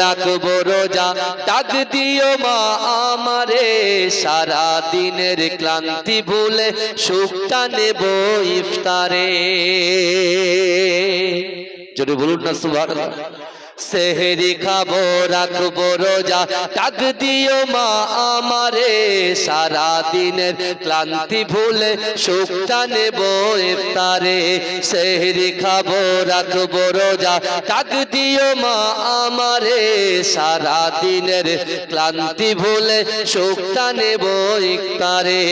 রাখবো রোজা, ডাক দিও মা আমারে, সারা দিনের ক্লান্তি ভুলে সুখটা নেব ইফতারে। জোরে বলুন না সুবহানাল্লাহ। সেহরি খাবো রাখবো রোজা, ডাক দিও মা আমারে, সারা দিনের ক্লান্তি ভুলে সুখটা নেব ইফতারে। সেহরি খাবো রাখবো রোজা, ডাক দিও মা আমারে, সারা দিনের ক্লান্তি ভুলে সুখটা নেব ইফতারে।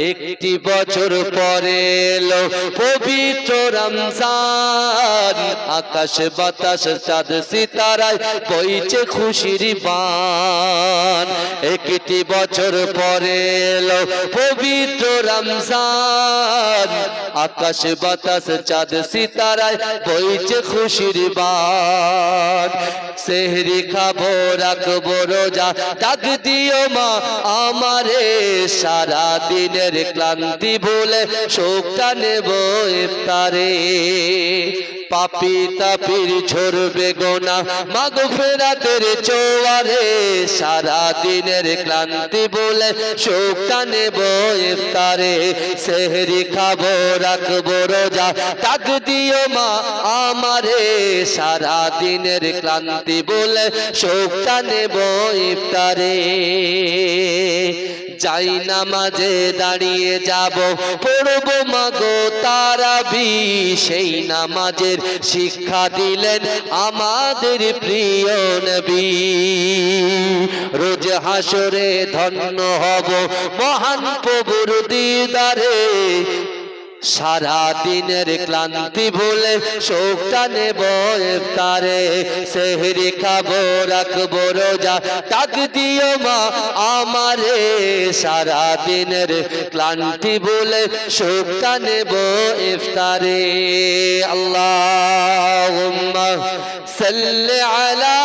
একটি বছর পরে এলো পবিত্র রমজান, আকাশ বাতাস চাঁদ সিতারায় বইছে খুশির বান। একটি বছর পরে এলো পবিত্র রমজান, আকাশ বাতাস চাঁদ সিতারায় বইছে খুশির বান। সেহরি খাবো রাখবো রোজা, ডাক দিও মা আমারে, সারা দিনের ক্লান্তি ভুলে সুখটা নেব ইফতারে। পাপী তাপির ঝরবে গোনা মাগফিরাতের জোয়ারে, সারা দিনের ক্লান্তি ভুলে সুখটা নেব ইফতারে। সেহরি খাবো রাখবো রোজা, ডাক দিও মা আমারে, সারা দিনের ক্লান্তি ভুলে সুখটা নেব ইফতারে। যাই নামাজে দাঁড়িয়ে যাব, পড়বো মাগো তারাবি, সেই নামাজের শিক্ষা দিলেন আমাদের প্রিয় নবী। রোজ হাসরে ধন্য হব মহান প্রভুর দিদারে, সারা দিনের ক্লান্তি ভুলে সুখটা নেব ইফতারে। সেহরি খাবো রাখবো রোজা, ডাক দিও মা আমারে, সারা দিনের ক্লান্তি ভুলে সুখটা নেব ইফতারে। আল্লাহুম্মা সাল্লি আলা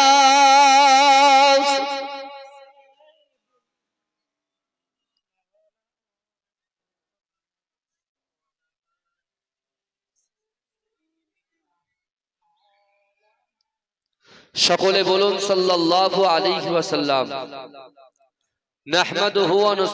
সকলে বলুন সাল্লাল্লাহু আলাইহি ওয়াসাল্লাম। নাহমাদুহু ওয়া